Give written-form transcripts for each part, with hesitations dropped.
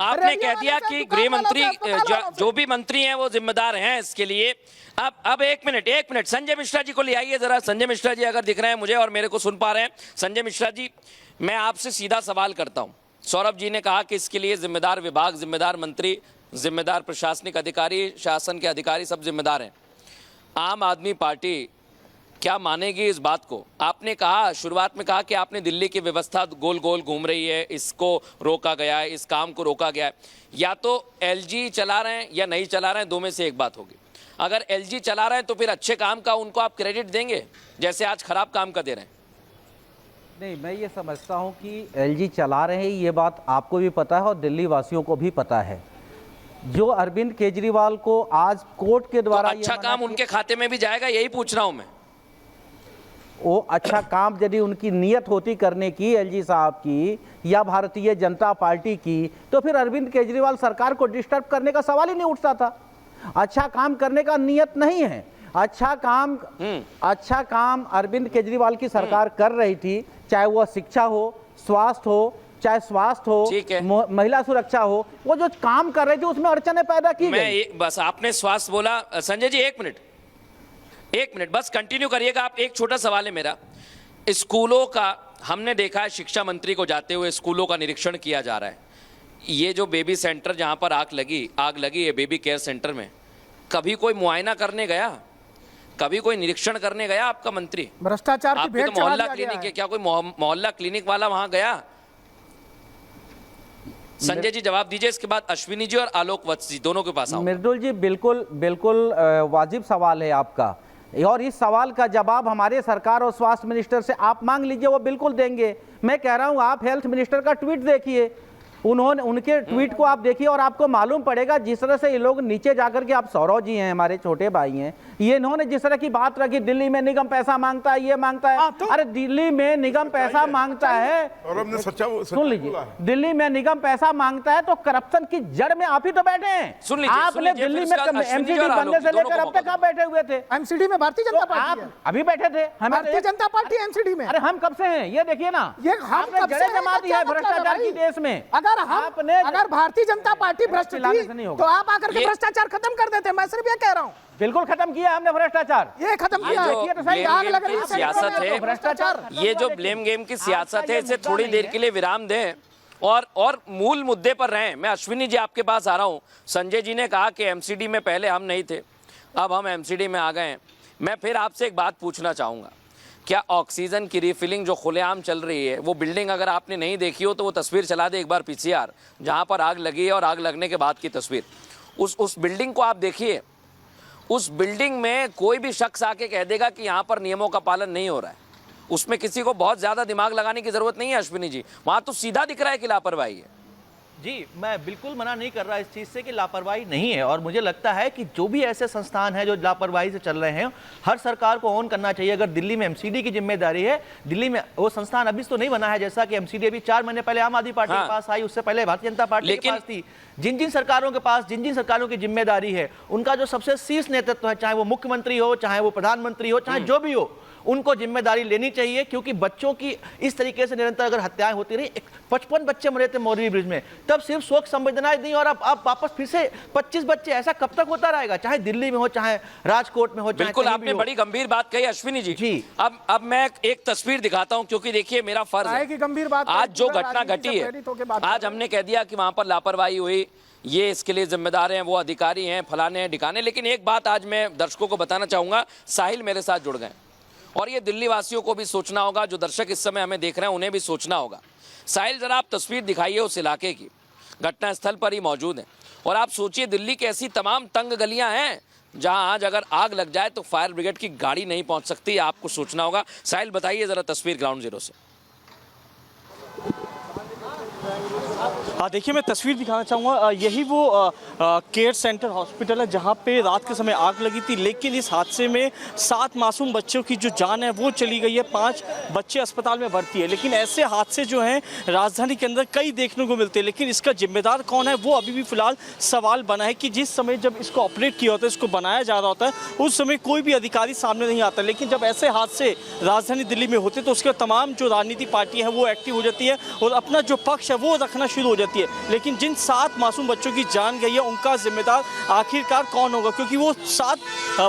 आपने कह दिया कि गृह मंत्री जो भी मंत्री हैं वो जिम्मेदार हैं इसके लिए। अब एक मिनट संजय मिश्रा जी को ले आइए जरा। संजय मिश्रा जी अगर दिख रहे हैं मुझे और मेरे को सुन पा रहे हैं, संजय मिश्रा जी मैं आपसे सीधा सवाल करता हूं। सौरभ जी ने कहा कि इसके लिए जिम्मेदार विभाग, जिम्मेदार मंत्री, जिम्मेदार प्रशासनिक अधिकारी, शासन के अधिकारी सब जिम्मेदार हैं। आम आदमी पार्टी क्या मानेगी इस बात को? आपने कहा, शुरुआत में कहा कि आपने दिल्ली की व्यवस्था गोल गोल घूम रही है, इसको रोका गया है, इस काम को रोका गया है। या तो एलजी चला रहे हैं या नहीं चला रहे हैं, दो में से एक बात होगी। अगर एलजी चला रहे हैं तो फिर अच्छे काम का उनको आप क्रेडिट देंगे जैसे आज खराब काम का दे रहे हैं? नहीं, मैं ये समझता हूं कि एलजी चला रहे हैं, ये बात आपको भी पता है और दिल्ली वासियों को भी पता है। जो अरविंद केजरीवाल को आज कोर्ट के द्वारा तो अच्छा काम उनके खाते में भी जाएगा, यही पूछ रहा हूं मैं। वो अच्छा काम यदि उनकी नीयत होती करने की एलजी साहब की या भारतीय जनता पार्टी की, तो फिर अरविंद केजरीवाल सरकार को डिस्टर्ब करने का सवाल ही नहीं उठता था। अच्छा काम करने का नीयत नहीं है। अच्छा काम अरविंद केजरीवाल की सरकार कर रही थी, चाहे वह शिक्षा हो, स्वास्थ्य हो, चाहे स्वास्थ्य हो, महिला सुरक्षा हो, वो जो काम कर रही थी उसमें अड़चने पैदा की गई। बस आपने स्वास्थ्य बोला। संजय जी एक मिनट बस कंटिन्यू करिएगा आप। एक छोटा सवाल है मेरा, स्कूलों का हमने देखा है, शिक्षा मंत्री को जाते हुए स्कूलों का निरीक्षण किया जा रहा है। ये जो बेबी सेंटर जहां पर आग लगी है बेबी केयर सेंटर में, कभी कोई मुआयना करने गया? कभी कोई निरीक्षण करने गया आपका मंत्री? भ्रष्टाचार की भेंट तो मोहल्ला क्लिनिक है, क्या कोई मोहल्ला क्लिनिक वाला वहां गया? संजय जी जवाब दीजिए, इसके बाद अश्विनी जी और आलोक वत्स जी दोनों के पास आऊंगा। मृदुल जी बिल्कुल वाजिब सवाल है आपका, और इस सवाल का जवाब हमारे सरकार और स्वास्थ्य मिनिस्टर से आप मांग लीजिए, वो बिल्कुल देंगे। मैं कह रहा हूं आप हेल्थ मिनिस्टर का ट्वीट देखिए, उनके ट्वीट को आप देखिए और आपको मालूम पड़ेगा जिस तरह से ये लोग नीचे जाकर के, आप सौरव जी हैं हमारे छोटे भाई हैं, ये इन्होंने जिस तरह की बात रखी, दिल्ली में निगम पैसा मांगता है, ये मांगता है। अरे दिल्ली में निगम पैसा मांगता है, सुन लीजिए, दिल्ली में निगम पैसा मांगता है तो करप्शन की जड़ में आप ही तो बैठे हैं। आपने दिल्ली में एमसीडी बनने से लेकर अब तक आप बैठे हुए थे। एमसीडी में भारतीय जनता पार्टी आप अभी बैठे थे, भारतीय जनता पार्टी एमसीडी में। अरे हम कब से हैं ये देखिए ना, ये हम जड़ें जमा दी है भ्रष्टाचार की देश में। अगर भारतीय जनता पार्टी भ्रष्ट थी तो आप आकर के भ्रष्टाचार खत्म कर देते। मैं सिर्फ ये कह रहा हूँ, बिल्कुल खत्म किया हमने भ्रष्टाचार, ये खत्म किया। आग लग रही है सियासत है, भ्रष्टाचार, ये जो ब्लेम गेम की सियासत है, इसे थोड़ी देर के लिए विराम दें और मूल मुद्दे पर रहें। मैं अश्विनी जी आपके पास आ रहा हूं। संजय जी ने कहा कि एमसीडी में पहले हम नहीं थे, अब हम एमसीडी में आ गए हैं। मैं फिर आपसे एक बात पूछना चाहूंगा, क्या ऑक्सीजन की रिफिलिंग जो खुलेआम चल रही है, वो बिल्डिंग अगर आपने नहीं देखी हो तो वो तस्वीर चला दे एक बार पीसीआर, जहां पर आग लगी है और आग लगने के बाद की तस्वीर, उस बिल्डिंग को आप देखिए। उस बिल्डिंग में कोई भी शख्स आके कह देगा कि यहाँ पर नियमों का पालन नहीं हो रहा है, उसमें किसी को बहुत ज्यादा दिमाग लगाने की जरूरत नहीं है अश्विनी जी, वहां तो सीधा दिख रहा है कि लापरवाही है। जी, मैं बिल्कुल मना नहीं कर रहा इस चीज़ से कि लापरवाही नहीं है, और मुझे लगता है कि जो भी ऐसे संस्थान हैं जो लापरवाही से चल रहे हैं, हर सरकार को ऑन करना चाहिए। अगर दिल्ली में एमसीडी की जिम्मेदारी है, दिल्ली में वो संस्थान अभी तो नहीं बना है, जैसा कि एमसीडी अभी 4 महीने पहले आम आदमी पार्टी के पास आई, उससे पहले भारतीय जनता पार्टी के पास थी। जिन जिन सरकारों के पास जिन जिन सरकारों की जिम्मेदारी है, उनका जो सबसे शीर्ष नेतृत्व है, चाहे वो मुख्यमंत्री हो, चाहे वो प्रधानमंत्री हो, चाहे जो भी हो, उनको जिम्मेदारी लेनी चाहिए। क्योंकि बच्चों की इस तरीके से निरंतर अगर हत्याएं होती रही, 55 बच्चे मरे थे मोरबी ब्रिज में, तब सिर्फ शोक संवेदनाएं दी और अब वापस फिर से 25 बच्चे, ऐसा कब तक होता रहेगा? चाहे दिल्ली में हो, चाहे राजकोट में हो, चाहे बिल्कुल आपने बड़ी गंभीर बात कही अश्विनी जी। अब मैं एक तस्वीर दिखाता हूं, क्योंकि देखिए मेरा फर्ज है की गंभीर बात, आज जो घटना घटी है, आज हमने कह दिया कि वहां पर लापरवाही हुई, ये इसके लिए जिम्मेदार हैं, वो अधिकारी हैं, फलाने हैं, ढिकाने। लेकिन एक बात आज मैं दर्शकों को बताना चाहूंगा, साहिल मेरे साथ जुड़ गए और ये दिल्ली वासियों को भी सोचना होगा, जो दर्शक इस समय हमें देख रहे हैं उन्हें भी सोचना होगा। साहिल जरा आप तस्वीर दिखाइए उस इलाके की, घटना स्थल पर ही मौजूद है, और आप सोचिए दिल्ली की ऐसी तमाम तंग गलियां हैं जहां आज अगर आग लग जाए तो फायर ब्रिगेड की गाड़ी नहीं पहुंच सकती। आपको सोचना होगा। साहिल बताइए जरा तस्वीर ग्राउंड जीरो से। देखिए, मैं तस्वीर दिखाना चाहूँगा, यही वो केयर सेंटर हॉस्पिटल है जहाँ पे रात के समय आग लगी थी, लेकिन इस हादसे में 7 मासूम बच्चों की जो जान है वो चली गई है, 5 बच्चे अस्पताल में भर्ती है। लेकिन ऐसे हादसे जो हैं राजधानी के अंदर कई देखने को मिलते हैं, लेकिन इसका जिम्मेदार कौन है वो अभी भी फिलहाल सवाल बना है। कि जिस समय जब इसको ऑपरेट किया होता है, इसको बनाया जा रहा होता है, उस समय कोई भी अधिकारी सामने नहीं आता, लेकिन जब ऐसे हादसे राजधानी दिल्ली में होते तो उसके तमाम जो राजनीति पार्टी है वो एक्टिव हो जाती है और अपना जो पक्ष है वो रखना शुरू हो जाती है। लेकिन जिन 7 मासूम बच्चों की जान गई है उनका जिम्मेदार आखिरकार कौन होगा, क्योंकि वो 7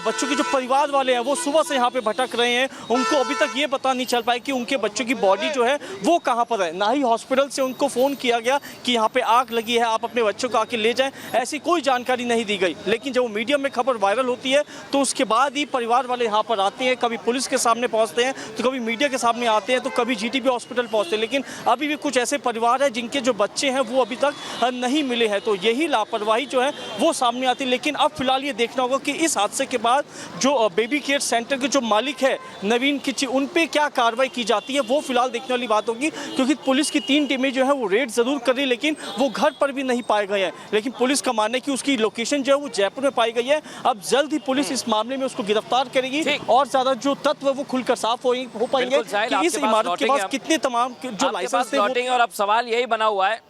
बच्चों के जो परिवार वाले हैं वो सुबह से यहाँ पे भटक रहे हैं। उनको अभी तक ये पता नहीं चल पाया कि उनके बच्चों की बॉडी जो है वो कहाँ पर है। ना ही हॉस्पिटल से उनको फ़ोन किया गया कि यहाँ पे आग लगी है, आप अपने बच्चों को आके ले जाएं, ऐसी कोई जानकारी नहीं दी गई। लेकिन जब मीडिया में खबर वायरल होती है तो उसके बाद ही परिवार वाले यहाँ पर आते हैं, कभी पुलिस के सामने पहुँचते हैं तो कभी मीडिया के सामने आते हैं तो कभी जीटीबी हॉस्पिटल पहुँचते हैं। लेकिन अभी भी कुछ ऐसे परिवार हैं जिनके जो बच्चे हैं वो अभी तक नहीं मिले हैं। तो यही लापरवाही जो है वो सामने आती है। लेकिन अब फिलहाल ये देखना होगा कि इस हादसे के बाद जो बेबी केयर सेंटर के जो मालिक है नवीन किच्ची, उन पे क्या कार्रवाई की जाती है वो फिलहाल देखने वाली बात होगी। क्योंकि पुलिस की 3 टीमें जो है वो रेड जरूर कर रही, लेकिन वो घर पर भी नहीं पाए गए हैं। लेकिन पुलिस का मानना है कि उसकी लोकेशन जो है वो जयपुर में पाई गई है। अब जल्द ही पुलिस इस मामले में उसको गिरफ्तार करेगी और ज्यादा जो तत्व है वो खुलकर साफ हो पाएंगे कि इस इमारत के पास कितने तमाम जो लाइसेंस थे। और अब सवाल यही बना हुआ है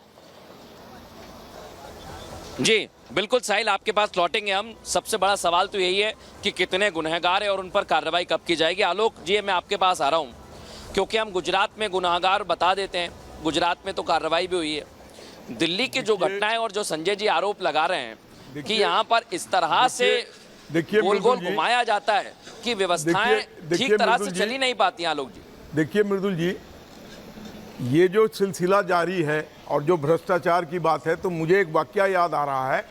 जी, बिल्कुल साहिल, आपके पास लौटेंगे हम। सबसे बड़ा सवाल तो यही है कि कितने गुनहगार हैं और उन पर कार्रवाई कब की जाएगी। आलोक जी, मैं आपके पास आ रहा हूं क्योंकि हम गुजरात में गुनहगार बता देते हैं, गुजरात में तो कार्रवाई भी हुई है। दिल्ली की जो घटनाएं और जो संजय जी आरोप लगा रहे हैं कि यहाँ पर इस तरह से गोल गोल घुमाया जाता है कि व्यवस्थाएं ठीक तरह से चली नहीं पाती। आलोक जी देखिए मृदुल जी, ये जो सिलसिला जारी है और जो भ्रष्टाचार की बात है, तो मुझे एक वाकया याद आ रहा है।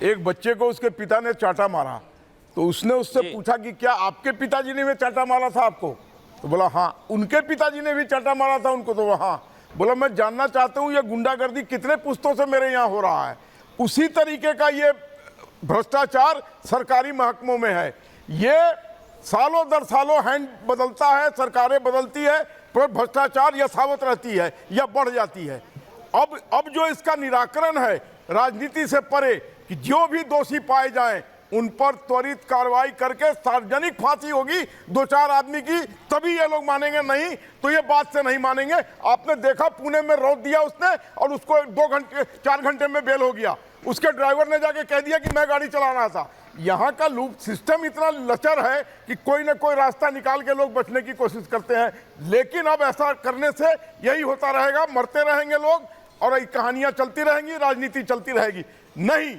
एक बच्चे को उसके पिता ने चाटा मारा, तो उसने उससे पूछा कि क्या आपके पिताजी ने भी चाटा मारा था आपको? तो बोला हाँ। उनके पिताजी ने भी चाटा मारा था उनको? तो हाँ। बोला मैं जानना चाहता हूँ ये गुंडागर्दी कितने पुश्तों से मेरे यहाँ हो रहा है। उसी तरीके का ये भ्रष्टाचार सरकारी महकमों में है। ये सालों दर सालों हैंड बदलता है, सरकारें बदलती है, पर भ्रष्टाचार यथावत रहती है या बढ़ जाती है। अब जो इसका निराकरण है राजनीति से परे, कि जो भी दोषी पाए जाएं उन पर त्वरित कार्रवाई करके सार्वजनिक फांसी होगी 2-4 आदमी की, तभी ये लोग मानेंगे, नहीं तो ये बात से नहीं मानेंगे। आपने देखा पुणे में रोक दिया उसने और उसको 4 घंटे में बेल हो गया। उसके ड्राइवर ने जाके कह दिया कि मैं गाड़ी चला रहा था। यहाँ का लूप सिस्टम इतना लचर है कि कोई ना कोई रास्ता निकाल के लोग बचने की कोशिश करते हैं। लेकिन अब ऐसा करने से यही होता रहेगा, मरते रहेंगे लोग और ये कहानियां चलती रहेंगी, राजनीति चलती रहेगी। नहीं,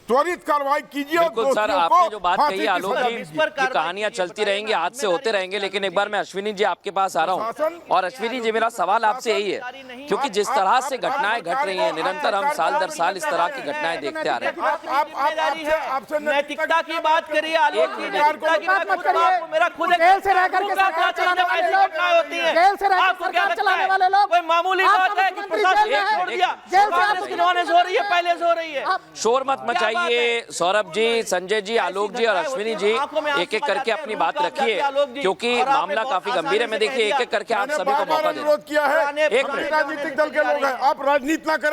त्वरित कार्रवाई कीजिए। बिल्कुल सर, आपने जो बात कही आलोक जी, ये कहानियां चलती रहेंगी, हादसे होते रहेंगे। लेकिन एक बार मैं अश्विनी जी आपके पास आ रहा हूं, और अश्विनी जी मेरा सवाल आपसे यही है, क्योंकि जिस तरह से घटनाएं घट रही हैं निरंतर, हम साल दर साल इस तरह की घटनाएं देखते आ रहे हैं। आपसे नैतिकता की बात करिए आलोक जी, मेरा खुद जेल से रह करके सरकार चलाने वाले लोग होती है, जेल से रह कर सरकार चलाने वाले लोग, कोई मामूली बात है कि प्रशासन छोड़ दिया, जेल से नॉन हो रही है, पहले से हो रही है। शोर मत मचाइए सौरभ जी, संजय जी, आलोक जी और अश्विनी जी, एक एक करके अपनी बात रखिए क्योंकि मामला काफी गंभीर है। मैं देखिए एक एक करके आप सभी को मौका दे रहा हूं। किया है, एक राजनीतिक दल के लोग हैं, आप राजनीति ना करें।